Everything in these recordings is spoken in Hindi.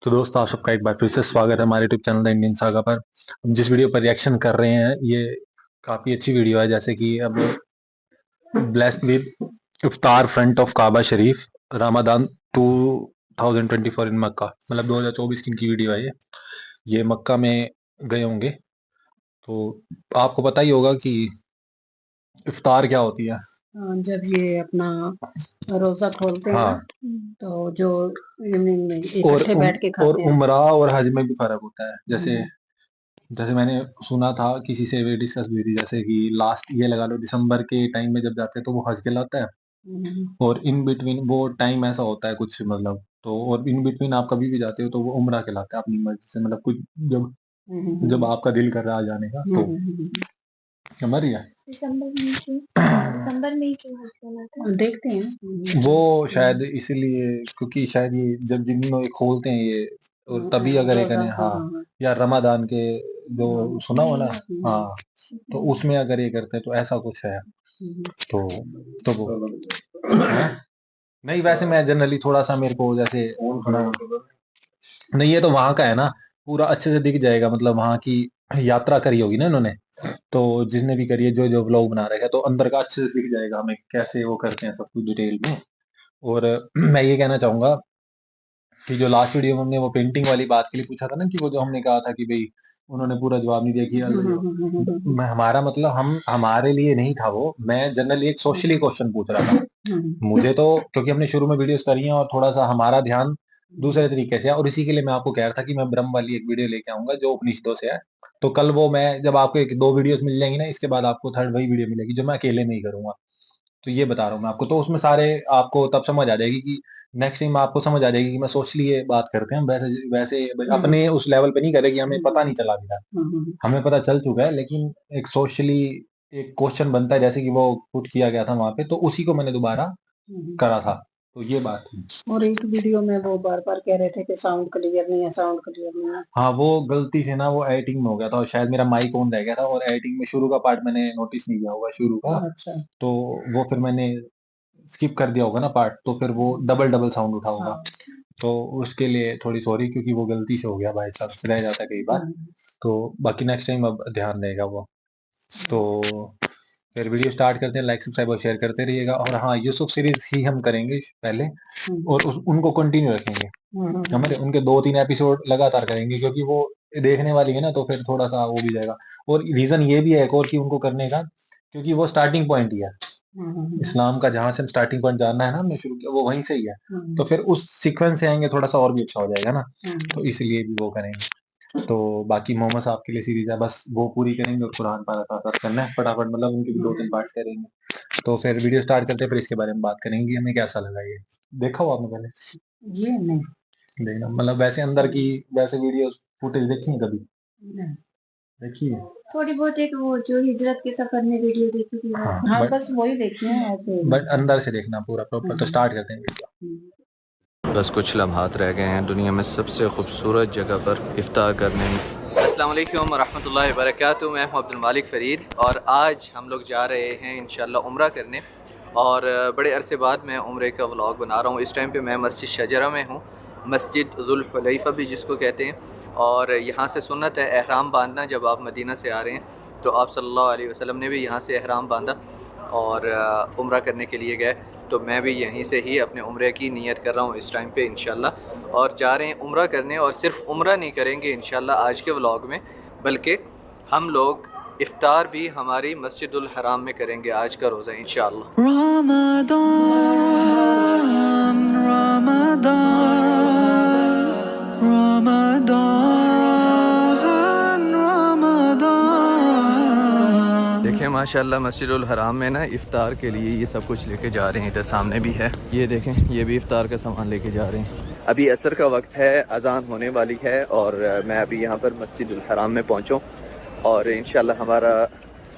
तो दोस्तों, आप सबका एक बार फिर से स्वागत है हमारे YouTube channel the Indian saga पर। हम जिस वीडियो पर रिएक्शन कर रहे हैं ये काफी अच्छी वीडियो है। जैसे कि अब blessed with iftar front of Kaaba Sharif Ramadan 2024 in Makkah, मतलब 2024 की इनकी वीडियो है। ये मक्का में गए होंगे तो आपको पता ही होगा कि इफ्तार क्या होती है। जब ये अपना रोजा खोलते हैं ना, हाँ, तो जो इवनिंग में और इकट्ठे बैठ के और खाते हैं। उमरा और हज में भी फर्क होता है। जैसे हम्म, जैसे मैंने सुना था, किसी से भी डिस्कस हुई थी, जैसे कि लास्ट ये लगा लो दिसंबर के टाइम में जब जाते हैं तो वो हज कहलाता है। हम्म, और इन बिटवीन वो टाइम ऐसा होता है कुछ, मतलब तो और इन बिटवीन आप कभी भी जाते हो तो वो उम्रा कहलाता है, अपनी मर्जी से, मतलब कुछ जब जब हम्म, आपका दिल कर रहा है जाने का तो। हम्म। समझ रही है? दिसंबर में ही क्यों हज कहलाता है? देखते हैं। वो शायद इसलिए क्योंकि शायद ये जब जिन ये खोलते हैं ये, और तभी अगर ये रोजा, करें, हाँ हाँ, हाँ या रमादान के जो हाँ। सुना हो ना, हाँ, तो उसमें अगर ये करते हैं तो ऐसा कुछ है। तो वो है? नहीं, वैसे मैं जनरली थोड़ा सा मेरे को जैसे थोड़ा, नहीं ये तो वहां का है ना, पूरा अच्छे से दिख जाएगा, मतलब वहां की यात्रा करी होगी ना इन्होंने, तो जिसने भी करी है, जो जो व्लॉग बना रहे हैं, तो अंदर का अच्छे से दिख जाएगा हमें कैसे वो करते हैं सब कुछ डिटेल में। और मैं ये कहना चाहूंगा कि जो लास्ट वीडियो में हमने वो पेंटिंग वाली बात के लिए पूछा था ना, कि वो जो हमने कहा था कि भाई उन्होंने पूरा जवाब नहीं दिया कि हमारा मतलब हम हमारे लिए नहीं था वो, मैं जनरली एक सोशली क्वेश्चन पूछ रहा था। मुझे तो क्योंकि हमने शुरू में वीडियोस करी हैं और थोड़ा सा हमारा ध्यान दूसरे तरीके से है, और इसी के लिए मैं आपको कह रहा था कि मैं ब्रह्म वाली एक वीडियो लेके आऊंगा जो उपनिषदों से है। तो कल वो मैं जब आपको एक दो वीडियोस मिल जाएंगी ना, इसके बाद आपको थर्ड वही वीडियो मिलेगी जो मैं अकेले में ही करूंगा। तो ये बता रहा हूँ मैं आपको, तो उसमें सारे आपको तब समझ आ जाएगी कि नेक्स्ट टाइम आपको समझ आ जाएगी कि मैं सोचली ये बात करते हैं हम वैसे वैसे अपने उस लेवल पे नहीं करेगी, हमें पता नहीं चला अभी तक, हमें पता चल चुका है, लेकिन एक सोशली एक क्वेश्चन बनता है जैसे कि वो पुट किया गया था वहां पे, तो उसी को मैंने दोबारा करा था। तो ये बात थी। और एक वीडियो में वो बार बार कह रहे थे कि साउंड क्लियर नहीं है, साउंड क्लियर नहीं है। हाँ, वो गलती से ना वो एडिटिंग में हो गया था, और शायद मेरा माइक ऑन रह गया था, और एडिटिंग में शुरू का पार्ट मैंने नोटिस नहीं किया होगा शुरू का। अच्छा। तो वो फिर मैंने स्किप कर दिया होगा ना पार्ट, तो फिर वो डबल डबल साउंड उठा होगा। हाँ। तो उसके लिए थोड़ी सॉरी, क्योंकि वो गलती से हो गया, बाई चांस रह जाता है कई बार। तो बाकी नेक्स्ट टाइम अब ध्यान रहेगा वो। तो फिर वीडियो स्टार्ट करते हैं, लाइक सब्सक्राइब और शेयर करते रहिएगा। और हाँ, यूसुफ सीरीज ही हम करेंगे पहले, और उनको कंटिन्यू रखेंगे। हमारे उनके 2-3 एपिसोड लगातार करेंगे, क्योंकि वो देखने वाली है ना, तो फिर थोड़ा सा वो भी जाएगा। और रीजन ये भी है एक और कि उनको करने का, क्योंकि वो स्टार्टिंग पॉइंट ही है इस्लाम का, जहां से हम स्टार्टिंग पॉइंट जानना है ना, हमने शुरू किया वो वहीं से ही है। तो फिर उस सीक्वेंस से आएंगे थोड़ा सा और भी अच्छा हो जाएगा ना, तो इसलिए भी वो करेंगे। तो बाकी मोहम्मद साहब के लिए सीरीज है, बस वो पूरी करेंगे, और कुरान पारा साथ साथ करना है फटाफट, मतलब उनके भी 2-3 पार्ट्स करेंगे। तो फिर वीडियो स्टार्ट करते हैं, फिर इसके बारे में बात करेंगे कि हमें कैसा लगा ये। देखा हो आपने पहले? ये नहीं देखना, मतलब वैसे अंदर की वैसे वीडियो फुटेज देखी है कभी? नहीं। देखी है? थोड़ी बहुत एक वो जो हिजरत के सफर में वीडियो देखी थी, हाँ हाँ, बस वही देखी है ऐसे। बट अंदर से देखना पूरा प्रॉपर। तो स्टार्ट करते हैं वीडियो। बस कुछ लम्हात रह गए हैं दुनिया में सबसे खूबसूरत जगह पर इफ्तार करने में। अस्सलाम वालेकुम रहमतुल्लाहि व बरकातुहू। मैं हूं अब्दुल मालिक फ़रीद और आज हम लोग जा रहे हैं इंशाल्लाह उम्रा करने। और बड़े अरसे बाद मैं उम्रे का व्लॉग बना रहा हूं। इस टाइम पे मैं मस्जिद शजरा में हूं, मस्जिद ज़ुल हुलैफ़ा भी जिसको कहते हैं। और यहाँ से सुन्नत है एहराम बांधना। जब आप मदीना से आ रहे हैं तो आप सल्लल्लाहु अलैहि वसल्लम ने भी यहाँ से एहराम बांधा और उम्रा करने के लिए गए। तो मैं भी यहीं से ही अपने उम्रे की नीयत कर रहा हूँ इस टाइम पे इंशाल्लाह। और जा रहे हैं उम्रा करने, और सिर्फ उम्रा नहीं करेंगे इंशाल्लाह आज के व्लॉग में, बल्कि हम लोग इफ्तार भी हमारी मस्जिदुल हराम में करेंगे आज का रोज़ा इंशाल्लाह। देखिए माशाल्लाह मस्जिदुल हराम में ना इफ्तार के लिए ये सब कुछ लेके जा रहे हैं। इधर सामने भी है, ये देखें, ये भी इफ्तार का सामान लेके जा रहे हैं। अभी असर का वक्त है, अजान होने वाली है, और मैं अभी यहाँ पर मस्जिदुल हराम में पहुँचा और इंशाल्लाह हमारा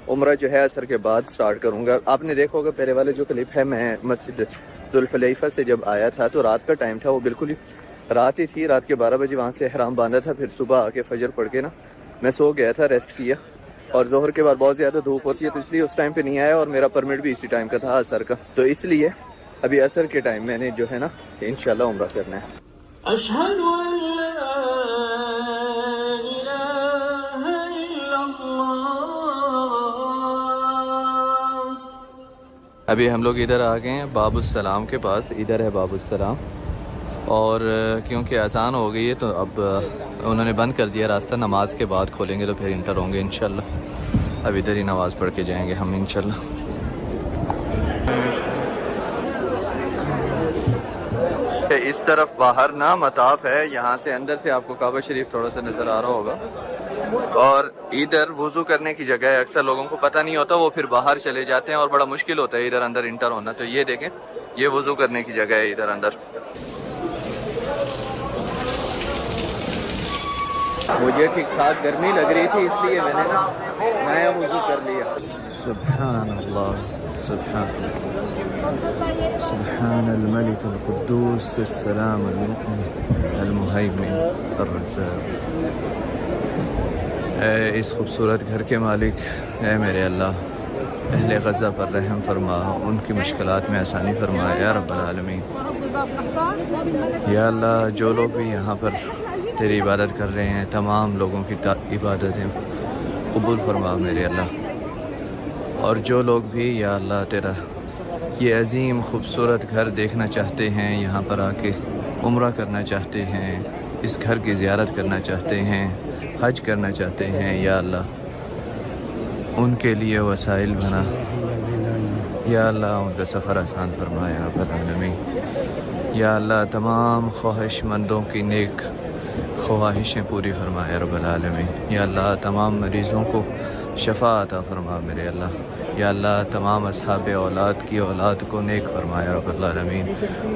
उम्रा जो है असर के बाद स्टार्ट करूँगा। आपने देखा होगा पहले वाले जो क्लिप है, मैं मस्जिद ज़ुल हुलैफ़ा से जब आया था तो रात का टाइम था, वो बिल्कुल ही रात ही थी। रात के 12 बजे वहाँ से एहराम बांधा था, फिर सुबह आके फजर पढ़ के ना मैं सो गया था, रेस्ट किया। और जोहर के बाद बहुत ज़्यादा धूप होती है, तो इसलिए उस टाइम पे नहीं आया, और मेरा परमिट भी इसी टाइम का था असर का, तो इसलिए अभी असर के टाइम मैंने जो है ना इंशाल्लाह उम्रा करना है। अभी हम लोग इधर आ गए हैं बाबुस्सलाम के पास। इधर है बाबुस्सलाम, और क्योंकि अज़ान हो गई है तो अब उन्होंने बंद कर दिया रास्ता। नमाज के बाद खोलेंगे तो फिर इंटर होंगे इंशाल्लाह। अब इधर ही नमाज़ पढ़ के जाएंगे हम इंशाल्लाह। इस तरफ बाहर ना मताफ है, यहाँ से अंदर से आपको काबा शरीफ थोड़ा सा नज़र आ रहा होगा। और इधर वज़ू करने की जगह है, अक्सर लोगों को पता नहीं होता, वो फिर बाहर चले जाते हैं और बड़ा मुश्किल होता है इधर अंदर इंटर होना। तो ये देखें, ये वज़ू करने की जगह है इधर अंदर। मुझे ठीक ठाक गर्मी लग रही थी इसलिए मैंने ना नया वज़ू कर लिया। सुभान अल्लाह, सुभान अल मलिक अल कुद्दूस अस्सलाम अल मुमिन अल मुहैमिन अर रज़्ज़ाक़। इस खूबसूरत घर के मालिक, ऐ मेरे अल्लाह, अहले ग़ज़ा पर रहम फरमा, उनकी मुश्किलात में आसानी फरमा या रब्बल आलमीन। या अल्लाह, जो लोग भी यहाँ पर तेरी इबादत कर रहे हैं, तमाम लोगों की इबादतें कबूल फरमा मेरे अल्लाह। और जो लोग भी या अल्लाह तेरा ये अज़ीम ख़ूबसूरत घर देखना चाहते हैं, यहाँ पर आके उम्रा करना चाहते हैं, इस घर की ज़ियारत करना चाहते हैं, हज करना चाहते हैं, या अल्लाह उनके लिए वसाइल बना। या अल्लाह उनका सफ़र आसान फरमाया या रब्बल आलमीन। या अल्लाह तमाम ख्वाहिशमंदों की नेक ख्वाहिशें पूरी फरमाया या रब्बल आलमीन। या अल्लाह तमाम मरीज़ों को शफ़ा अता फरमा मेरे अल्लाह। या अल्लाह तमाम अस्हाबे औलाद की औलाद को नेक फरमाया या रब्बल आलमीन।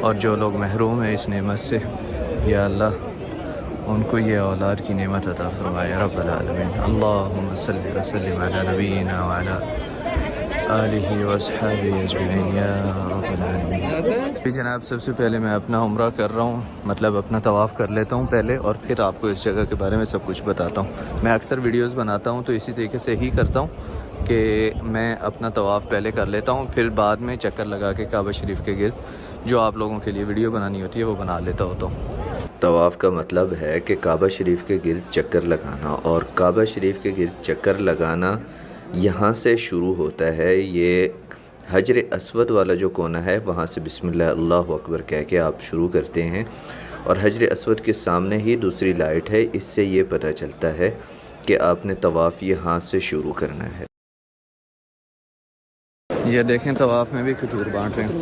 और जो लोग महरूम हैं इस नेमत से, या अल्लाह उनको ये औलाद की नेमत अता फरमाया या रब्बल आलमीन। अल्लाहुम्मा सल्लि व सल्लिम अला नबीना व अला आलिहि व अस्हाबिहि अजमईन या रब्बल आलमीन। जनाब, सबसे पहले मैं अपना उम्रा कर रहा हूँ, मतलब अपना तवाफ़ कर लेता हूँ पहले, और फिर आपको इस जगह के बारे में सब कुछ बताता हूँ। मैं अक्सर वीडियोस बनाता हूँ तो इसी तरीके से ही करता हूँ कि मैं अपना तवाफ़ पहले कर लेता हूँ, फिर बाद में चक्कर लगा के काबा शरीफ के गिर्द जो आप लोगों के लिए वीडियो बनानी होती है वो बना लेता होता हूँ। तवाफ़ का मतलब है कि काबा शरीफ के गिर्द चक्कर लगाना, और काबा शरीफ के गिर्द चक्कर लगाना यहाँ से शुरू होता है। ये हजर अस्वद वाला जो कोना है वहाँ से बिस्मिल्लाह अल्लाहु अकबर कह के आप शुरू करते हैं, और हजर अस्वद के सामने ही दूसरी लाइट है। इससे ये पता चलता है कि आपने तवाफ़ यहाँ से शुरू करना है। ये देखें, तवाफ़ में भी खजूर बांट रहे हैं।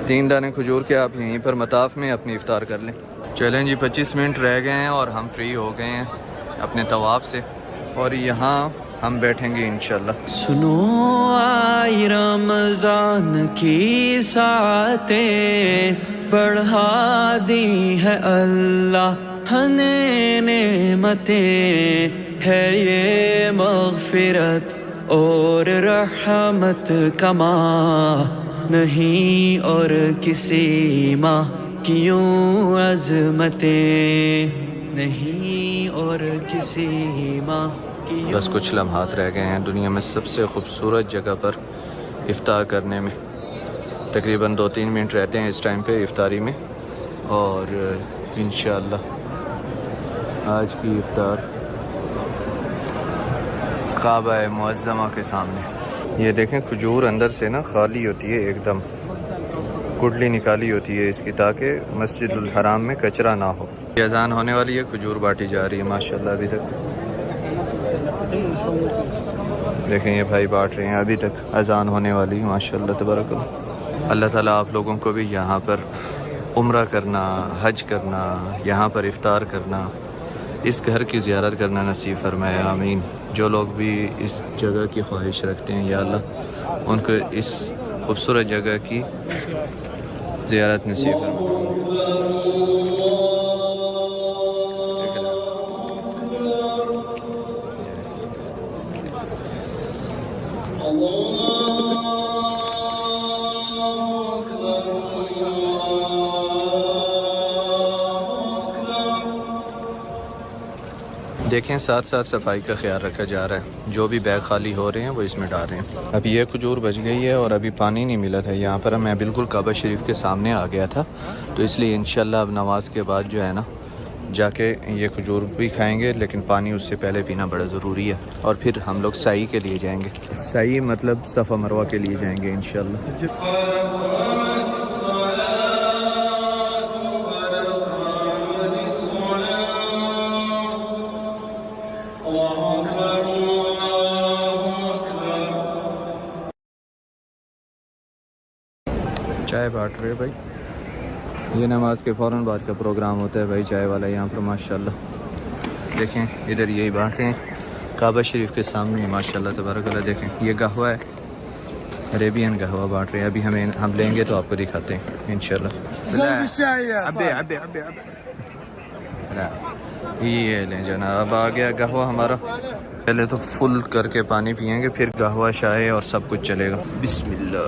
3 दाने खजूर के आप यहीं पर मताफ़ में अपनी इफ्तार कर लें। चलें जी, 25 मिनट रह गए हैं और हम फ्री हो गए हैं अपने तवाफ़ से, और यहाँ हम बैठेंगे इंशाल्लाह। सुनो आई रमज़ान की सातें बढ़ा दी है अल्लाह ने नेमतें, है ये मग़फ़िरत और रहमत का माह, नहीं और किसी माह की यूं अज़मतें, नहीं और किसी माह। बस कुछ लम्हात रह गए हैं दुनिया में सबसे ख़ूबसूरत जगह पर इफ्तार करने में। तकरीबन 2-3 मिनट रहते हैं इस टाइम पे इफ्तारी में, और इंशाअल्लाह आज की इफ्तार काबा मुअज़्ज़मा के सामने। ये देखें, खजूर अंदर से ना खाली होती है, एकदम गुठली निकाली होती है इसकी, ताकि मस्जिदुल हराम में कचरा ना हो। ये अज़ान होने वाली है, खजूर बांटी जा रही है माशाल्लाह। अभी तक देखें, ये भाई बांट रहे हैं, अभी तक अज़ान होने वाली है माशाल्लाह तबारक। अल्लाह ताला आप लोगों को भी यहाँ पर उम्रा करना, हज करना, यहाँ पर इफ्तार करना, इस घर की ज़ियारत करना नसीब फरमाए, आमीन। जो लोग भी इस जगह की ख्वाहिश रखते हैं, या अल्लाह उनको इस खूबसूरत जगह की ज़ियारत नसीब फरमाए। देखें, साथ साथ सफाई का ख्याल रखा जा रहा है। जो भी बैग खाली हो रहे हैं वो इसमें डाल रहे हैं। अभी ये खजूर बच गई है और अभी पानी नहीं मिला था यहाँ पर। मैं बिल्कुल काबा शरीफ के सामने आ गया था, तो इसलिए इंशाल्लाह अब नमाज के बाद जो है ना जाके ये खजूर भी खाएंगे, लेकिन पानी उससे पहले पीना बड़ा ज़रूरी है। और फिर हम लोग सई के लिए जाएंगे। सई मतलब सफ़ा मरवा के लिए जाएंगे इंशाल्लाह। चाय बांट रहे भाई, ये नमाज के फ़ौरन बाद का प्रोग्राम होता है भाई चाय वाला यहाँ पर माशाल्लाह। देखें इधर यही बांट रहे हैं काबा शरीफ के सामने माशाल्लाह तबारकल्लाह। देखें ये कहवा है, अरेबियन कहवा बांट रहे हैं। अभी हम लेंगे तो आपको दिखाते हैं इंशाल्लाह। ये लें जनाब, अब आ गया कहवा हमारा। पहले तो फुल करके पानी पियेंगे, फिर कहवा चाय और सब कुछ चलेगा। बिस्मिल्लाह।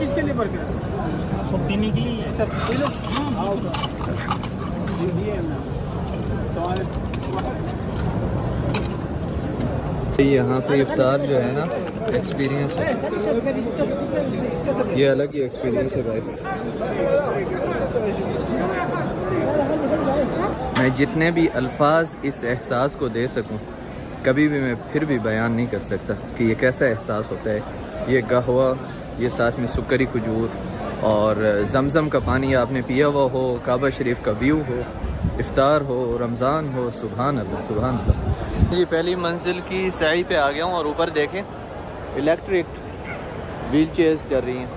किसके लिए बर्गर सब पीने के लिए यहाँ पे इफ्तार जो है ना एक्सपीरियंस है, ये अलग ही एक्सपीरियंस है भाई। मैं जितने भी अल्फाज इस एहसास को दे सकूं कभी भी मैं फिर भी बयान नहीं कर सकता कि ये कैसा एहसास होता है। ये कहवा, ये साथ में सुकरी खजूर और जमज़म का पानी आपने पिया हुआ हो, काबा शरीफ का व्यू हो, इफ्तार हो, रमज़ान हो, सुभान अल्लाह सुभान अल्लाह। ये पहली मंजिल की सही पे आ गया हूँ और ऊपर देखें इलेक्ट्रिक व्हील चेयर्स चल रही हैं।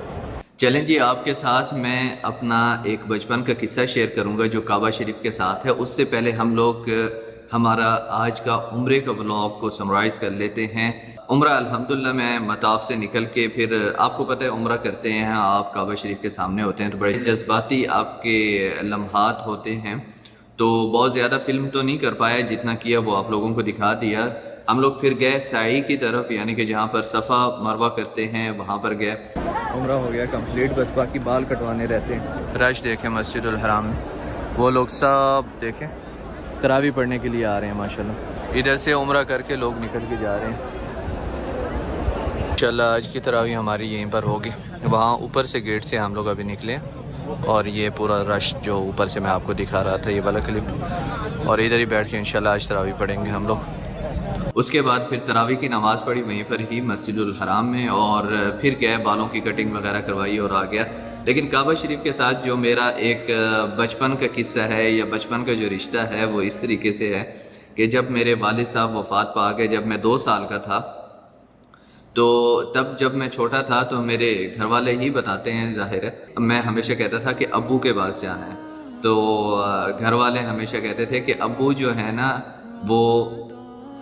चलें जी, आपके साथ मैं अपना एक बचपन का किस्सा शेयर करूंगा जो काबा शरीफ के साथ है। उससे पहले हम लोग हमारा आज का उम्रे का व्लॉग को समराइज़ कर लेते हैं। उम्रा अल्हम्दुलिल्लाह मैं मताफ से निकल के फिर आपको पता है उम्रा करते हैं आप काबा शरीफ के सामने होते हैं तो बड़े जज्बाती आपके लम्हात होते हैं। तो बहुत ज़्यादा फ़िल्म तो नहीं कर पाया, जितना किया वो आप लोगों को दिखा दिया। हम लोग फिर गए साई की तरफ, यानी कि जहाँ पर सफ़ा मरवा करते हैं वहाँ पर गए। उम्रा हो गया कंप्लीट, बस बाकी बाल कटवाने रहते हैं। रश देखें मस्जिदुल हराम में, वो लोग सब देखें तरावी पढ़ने के लिए आ रहे हैं माशाल्लाह। इधर से उम्रा करके लोग निकल के जा रहे हैं। इंशाल्लाह आज की तरावी हमारी यहीं पर होगी। वहाँ ऊपर से गेट से हम लोग अभी निकले और ये पूरा रश जो ऊपर से मैं आपको दिखा रहा था ये वाला क्लिप, और इधर ही बैठ के इंशाल्लाह आज तरावी पढ़ेंगे हम लोग। उसके बाद फिर तरावी की नमाज़ पढ़ी वहीं पर ही मस्जिदुल हराम में, और फिर गए बालों की कटिंग वगैरह करवाई और आ गया। लेकिन काबा शरीफ के साथ जो मेरा एक बचपन का किस्सा है या बचपन का जो रिश्ता है वो इस तरीके से है कि जब मेरे वालिद साहब वफ़ात पा गए, जब मैं 2 साल का था, तो तब जब मैं छोटा था तो मेरे घर वाले ही बताते हैं, ज़ाहिर है मैं हमेशा कहता था कि अब्बू के पास जाना है। तो घर वाले हमेशा कहते थे कि अब्बू जो है ना वो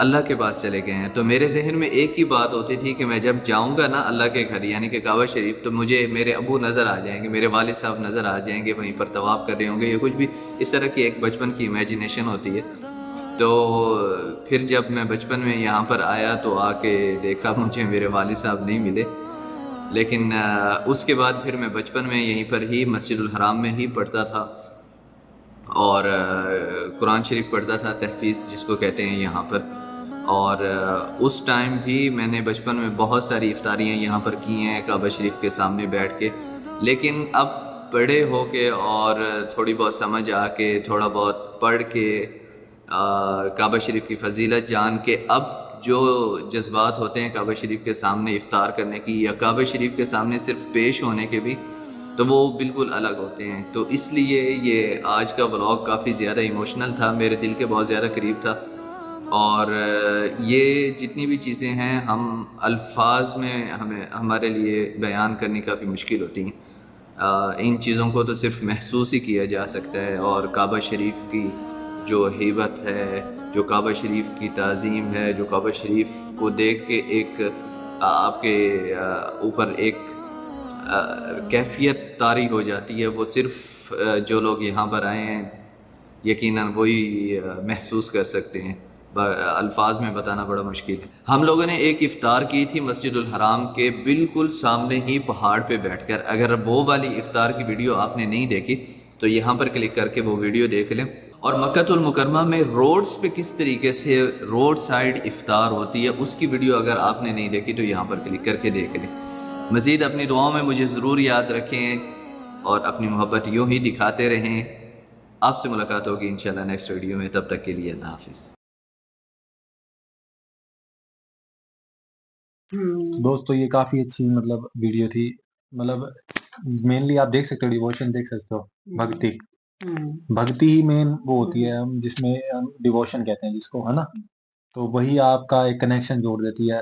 अल्लाह के पास चले गए हैं। तो मेरे जहन में एक ही बात होती थी कि मैं जब जाऊंगा ना अल्लाह के घर यानी कि काबा शरीफ, तो मुझे मेरे अब्बू नज़र आ जाएंगे, मेरे वालिद साहब नज़र आ जाएंगे, वहीं पर तवाफ़ कर रहे होंगे, ये कुछ भी इस तरह की एक बचपन की इमेजिनेशन होती है। तो फिर जब मैं बचपन में यहाँ पर आया तो आके देखा मुझे मेरे वालिद साहब नहीं मिले। लेकिन उसके बाद फिर मैं बचपन में यहीं पर ही मस्जिदुल हराम में ही पढ़ता था और कुरान शरीफ पढ़ता था, तहफ़ीज़ जिसको कहते हैं यहाँ पर। और उस टाइम भी मैंने बचपन में बहुत सारी इफ्तारियाँ यहाँ पर की हैं काबा शरीफ के सामने बैठ के। लेकिन अब बड़े हो के और थोड़ी बहुत समझ आके थोड़ा बहुत पढ़ के काबा शरीफ की फ़जीलत जान के अब जो जज्बात होते हैं काबा शरीफ के सामने इफ्तार करने की या काबा शरीफ के सामने सिर्फ पेश होने के भी, तो वो बिल्कुल अलग होते हैं। तो इसलिए ये आज का व्लॉग काफ़ी ज़्यादा इमोशनल था, मेरे दिल के बहुत ज़्यादा करीब था। और ये जितनी भी चीज़ें हैं हम अल्फाज में हमारे लिए बयान करनी काफ़ी मुश्किल होती हैं। इन चीज़ों को तो सिर्फ महसूस ही किया जा सकता है। और काबा शरीफ की जो हेबत है, जो काबा शरीफ की ताज़ीम है, जो काबा शरीफ को देख के एक आपके ऊपर एक कैफियत तारी हो जाती है, वो सिर्फ जो लोग यहाँ पर आए हैं यकीनन वही महसूस कर सकते हैं। अल्फाज में बताना बड़ा मुश्किल है। हम लोगों ने एक इफ़्तार की थी मस्जिदुल हराम के बिल्कुल सामने ही पहाड़ पे बैठकर। अगर वो वाली इफ़्तार की वीडियो आपने नहीं देखी तो यहाँ पर क्लिक करके वो वीडियो देख लें। और मक्कातुल मुकरमा में रोड्स पे किस तरीके से रोड साइड इफ्तार होती है उसकी वीडियो अगर आपने नहीं देखी तो यहाँ पर क्लिक करके देख लें। मज़ीद अपनी दुआओं में मुझे ज़रूर याद रखें और अपनी मोहब्बत यूँ ही दिखाते रहें। आपसे मुलाकात होगी इंशाल्लाह नेक्स्ट वीडियो में, तब तक के लिए अल्लाह हाफिज़। दोस्तों ये काफी अच्छी मतलब वीडियो थी। मतलब मेनली आप देख सकते हो, डिवोशन देख सकते हो, भक्ति भक्ति ही मेन वो होती है जिसमें डिवोशन कहते हैं जिसको, है ना। तो वही आपका एक कनेक्शन जोड़ देती है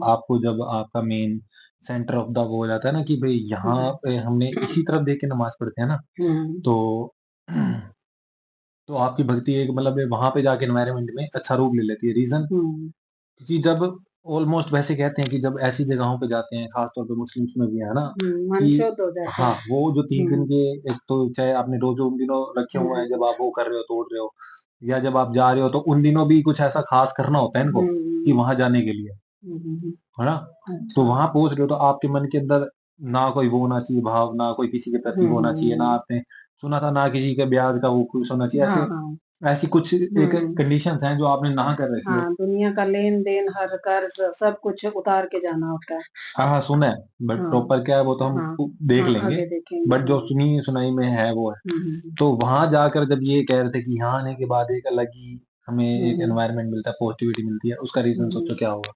आपको, जब आपका मेन सेंटर ऑफ द वो हो जाता है ना कि भाई यहाँ पे हमने इसी तरफ देख के नमाज पढ़ते हैं ना, तो तो आपकी भक्ति एक मतलब वहां पे जाके एनवायरनमेंट में अच्छा रूप ले लेती है। रीजन क्योंकि जब ऑलमोस्ट वैसे कहते हैं कि जब ऐसी जगहों पे जाते हैं, खासतौर पे मुस्लिम्स में भी है ना, मन कि शुद्ध हो जाता हाँ है। वो जो 3 दिन के, एक तो चाहे आपने रोजे उन दिनों रखे हुए हैं जब आप वो कर रहे हो, तोड़ रहे हो, या जब आप जा रहे हो तो उन दिनों भी कुछ ऐसा खास करना होता है इनको कि वहां जाने के लिए, है ना। तो वहां पहुंच रहे हो तो आपके मन के अंदर ना कोई वो होना चाहिए भाव, ना कोई किसी के प्रति वो होना चाहिए, ना आपने सुना था ना किसी के ब्याज का वो खुश होना चाहिए, ऐसे ऐसी कुछ एक कंडीशंस हैं जो आपने ना कर रखी है। हाँ, दुनिया का लेन देन, हर कर्ज सब कुछ उतार के जाना होता है। हाँ हाँ सुना है, बट प्रॉपर क्या है वो तो हम देख लेंगे, आगे देखेंगे। बट जो सुनी सुनाई में है वो है। तो वहां जाकर जब ये कह रहे थे कि यहाँ आने के बाद एक अलग ही हमें एक एनवायरनमेंट मिलता है, पॉजिटिविटी मिलती है, उसका रीजन सोचो क्या होगा।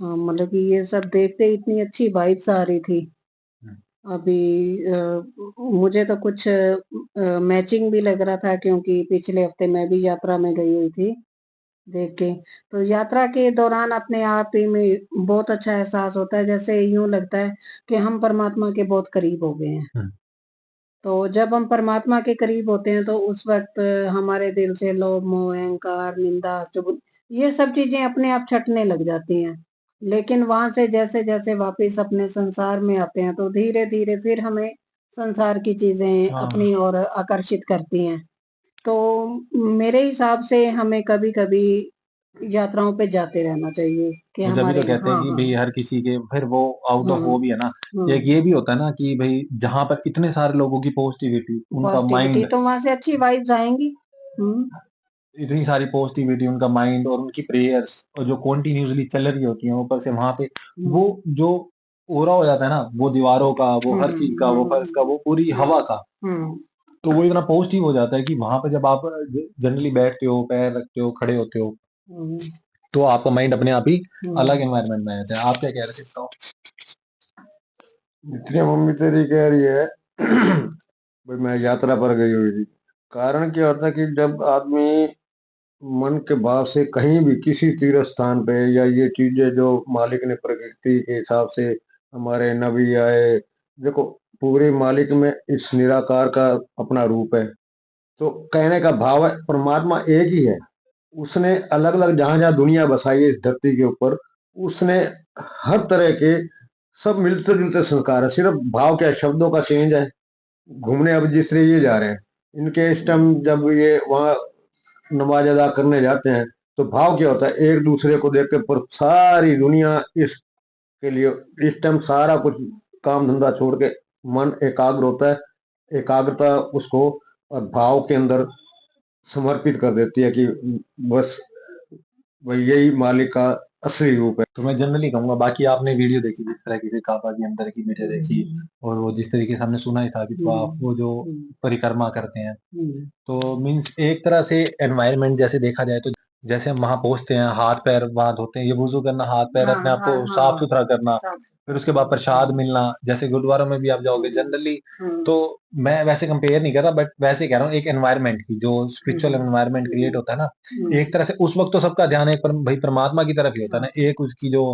हाँ, मतलब कि ये सब देखते इतनी अच्छी वाइब्स आ रही थी। अभी मुझे तो कुछ मैचिंग भी लग रहा था क्योंकि पिछले हफ्ते मैं भी यात्रा में गई हुई थी देख के। तो यात्रा के दौरान अपने आप ही में बहुत अच्छा एहसास होता है, जैसे यूं लगता है कि हम परमात्मा के बहुत करीब हो गए हैं। तो जब हम परमात्मा के करीब होते हैं तो उस वक्त हमारे दिल से लोभ, मोह, अहंकार, निंदा, चुगल ये सब चीजें अपने आप छटने लग जाती हैं। लेकिन वहां से जैसे जैसे वापस अपने संसार में आते हैं तो धीरे धीरे फिर हमें संसार की चीजें अपनी ओर आकर्षित करती हैं। तो मेरे हिसाब से हमें कभी कभी यात्राओं पे जाते रहना चाहिए कि तो जब भी तो हमारे कहते हैं कि भाई हर किसी के फिर वो आउट ऑफ वो भी है ना, एक ये भी होता है ना कि भाई जहां पर इतने सारे लोगों की पॉजिटिविटी, उनका माइंड, तो वहां से अच्छी वाइब्स आएंगी। इतनी सारी पॉजिटिविटी, उनका माइंड और उनकी प्रेयर्स और जो कॉन्टिन्यूसली चल रही होती है ऊपर से वहां पे, वो जो ओरा हो जाता है ना, वो दीवारों का, वो हर चीज का, वो फर्श का, वो पूरी हवा का, तो वो इतना पॉजिटिव हो जाता है कि वहां पे जब आप जनरली बैठते हो, पैर रखते हो, खड़े होते हो, तो आपका माइंड अपने आप ही अलग एनवायरनमेंट में आ जाता है। आप क्या कह रहे थे बताओ। जितनी मम्मी तेरी कह रही है भाई मैं यात्रा पर गई हुई थी। कारण क्या होता है कि जब आदमी मन के भाव से कहीं भी किसी तीर्थ स्थान पे, या ये चीजें जो मालिक ने प्रकृति के हिसाब से हमारे नबी आए, देखो पूरे मालिक में इस निराकार का अपना रूप है। तो कहने का भाव है परमात्मा एक ही है। उसने अलग अलग जहां जहां दुनिया बसाई है इस धरती के ऊपर, उसने हर तरह के सब मिलते जुलते संस्कार है। सिर्फ भाव क्या, शब्दों का चेंज है। घूमने अब जिस तरह ये जा रहे हैं, इनके इस टाइम जब ये वहां नमाज अदा करने जाते हैं तो भाव क्या होता है, एक दूसरे को देख के, पर सारी दुनिया इसके लिए इस टाइम सारा कुछ काम धंधा छोड़ के मन एकाग्र होता है। एकाग्रता उसको और भाव के अंदर समर्पित कर देती है कि बस भाई यही मालिक का असली रूप है। तो मैं जनरली कहूंगा, बाकी आपने वीडियो देखी जिस तरह की काबा की अंदर की वीडियो देखी, और वो जिस तरीके से हमने सुना ही था कि तो आप वो जो परिक्रमा करते हैं, तो मीन्स एक तरह से एनवायरनमेंट जैसे देखा जाए तो जैसे हम वहां पहुंचते हैं, हाथ पैर वहां धोते हैं, ये वुजू करना, हाथ पैर अपने आप को साफ सुथरा करना, फिर उसके बाद प्रसाद मिलना, जैसे गुरुद्वारों में भी आप जाओगे जनरली, तो मैं वैसे कंपेयर नहीं कर रहा, बट वैसे कह रहा हूँ एक एनवायरनमेंट की जो स्पिरिचुअल एनवायरनमेंट क्रिएट होता है ना, एक तरह से उस वक्त तो सबका ध्यान एक भाई परमात्मा की तरफ ही होता है ना, एक उसकी जो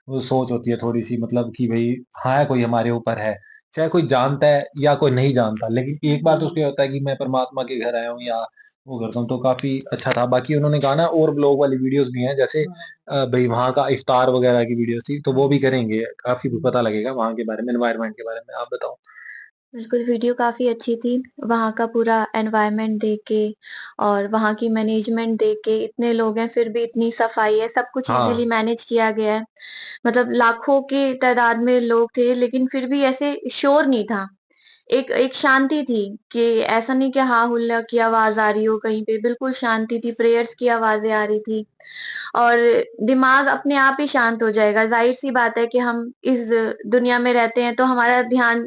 वो सोच होती है थोड़ी सी, मतलब कि भाई हाँ कोई हमारे ऊपर है, चाहे कोई जानता है या कोई नहीं जानता, लेकिन एक बार तो उसको होता है कि मैं परमात्मा के घर आया हूँ या वो करता हूँ। तो काफी अच्छा था। बाकी उन्होंने कहा ना और ब्लॉग वाली वीडियोस भी हैं, जैसे भाई वहाँ का इफ्तार वगैरह की वीडियोस थी, तो वो भी करेंगे, काफी कुछ पता लगेगा वहाँ के बारे में, एनवायरनमेंट के बारे में। आप बताओ। बिल्कुल, वीडियो काफ़ी अच्छी थी। वहाँ का पूरा एनवायरनमेंट देख के और वहाँ की मैनेजमेंट देख के, इतने लोग हैं फिर भी इतनी सफाई है, सब कुछ हाँ इज़िली मैनेज किया गया है। मतलब लाखों की तादाद में लोग थे लेकिन फिर भी ऐसे शोर नहीं था एक एक शांति थी कि ऐसा नहीं कि हा हुल्ला की आवाज आ रही हो कहीं पे, बिल्कुल शांति थी, प्रेयर्स की आवाजें आ रही थी और दिमाग अपने आप ही शांत हो जाएगा। जाहिर सी बात है कि हम इस दुनिया में रहते हैं तो हमारा ध्यान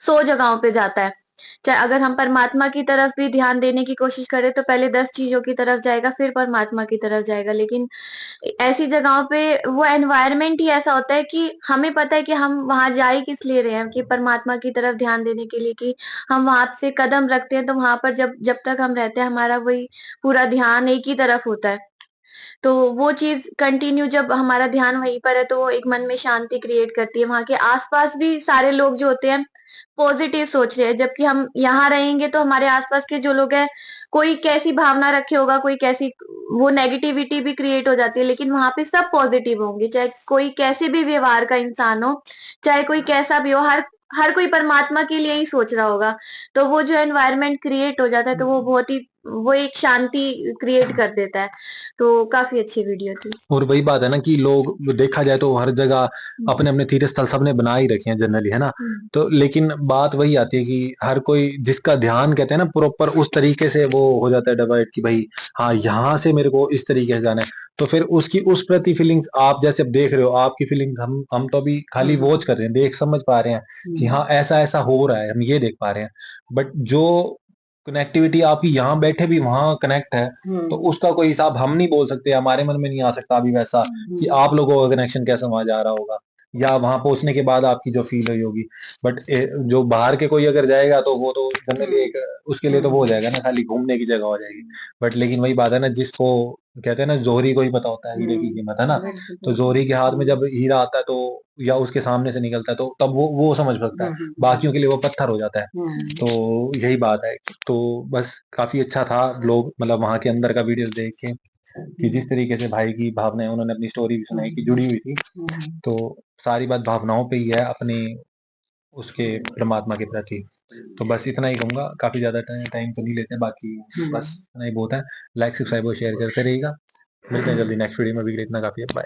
100 जगहों पे जाता है। चाहे अगर हम परमात्मा की तरफ भी ध्यान देने की कोशिश करें तो पहले 10 चीज़ों की तरफ जाएगा, फिर परमात्मा की तरफ जाएगा। लेकिन ऐसी जगहों पे वो एनवायरनमेंट ही ऐसा होता है कि हमें पता है कि हम वहाँ जा ही किस लिए रहे हैं, कि परमात्मा की तरफ ध्यान देने के लिए, कि हम वहाँ से कदम रखते हैं तो वहाँ पर जब जब तक हम रहते हैं हमारा वही पूरा ध्यान एक ही तरफ होता है। तो वो चीज़ कंटिन्यू जब हमारा ध्यान वहीं पर है तो वो एक मन में शांति क्रिएट करती है। वहाँ के आस-पास भी सारे लोग जो होते हैं पॉजिटिव सोच रहे हैं, जबकि हम यहाँ रहेंगे तो हमारे आस-पास के जो लोग हैं, कोई कैसी भावना रखे होगा, कोई कैसी वो नेगेटिविटी भी क्रिएट हो जाती है, लेकिन वहाँ पे सब पॉजिटिव होंगे, चाहे कोई कैसे भी व्यवहार का इंसान हो, चाहे कोई कैसा भी हो, हर हर कोई परमात्मा के लिए ही सोच रहा होगा। तो वो जो एनवायरनमेंट क्रिएट हो जाता है, तो वो बहुत ही वो एक शांति क्रिएट कर देता है। तो काफ़ी अच्छी वीडियो थी। और वही बात है ना कि लोग देखा जाए तो हर जगह अपने-अपने तीर्थ स्थल सबने बना ही रखे हैं जनरली, है ना? तो लेकिन बात वही आती है कि हर कोई जिसका ध्यान कहते हैं ना प्रॉपर उस तरीके से वो हो जाता है डिवाइड कि भाई हाँ, यहाँ से मेरे को इस तरीके से जाना है। तो फिर उसकी उस प्रति फीलिंग्स आप जैसे अब देख रहे हो, आपकी फीलिंग्स हम तो अभी खाली वॉच कर रहे हैं, देख समझ पा रहे हैं कि हाँ, ऐसा-ऐसा हो रहा है, हम ये देख पा रहे हैं। बट जो कनेक्टिविटी आपकी यहाँ बैठे भी वहाँ कनेक्ट है, तो उसका कोई हिसाब हम नहीं बोल सकते, हमारे मन में नहीं आ सकता अभी वैसा कि आप लोगों का कनेक्शन कैसा वहाँ जा रहा होगा या वहाँ पहुँचने के बाद आपकी जो फील हुई होगी। बट जो बाहर के कोई अगर जाएगा तो वो तो जनरली एक उसके लिए तो वो हो जाएगा ना, खाली घूमने की जगह हो जाएगी। बट लेकिन वही बात है ना, जिसको कहते हैं ना जोहरी को ही पता होता है हीरे की कीमत, है ना? तो जोहरी के हाथ में जब हीरा आता है तो या उसके सामने से निकलता है तो तब वो समझ सकता है, बाकियों के लिए वो पत्थर हो जाता है। तो यही बात है। तो बस काफ़ी अच्छा था व्लॉग, मतलब वहाँ के अंदर का वीडियो देख के कि जिस तरीके से भाई की भावनाएँ उन्होंने अपनी स्टोरी भी सुनाई कि जुड़ी हुई थी। तो सारी बात भावनाओं पे ही है अपनी उसके परमात्मा के प्रति। तो बस इतना ही कहूँगा, काफ़ी ज़्यादा टाइम तो नहीं लेते, बाकी बस इतना ही बहुत है। लाइक, सब्सक्राइब और शेयर करते रहिएगा। मिलते हैं जल्दी नेक्स्ट वीडियो में, अभी के लिए इतना काफ़ी है। बाय।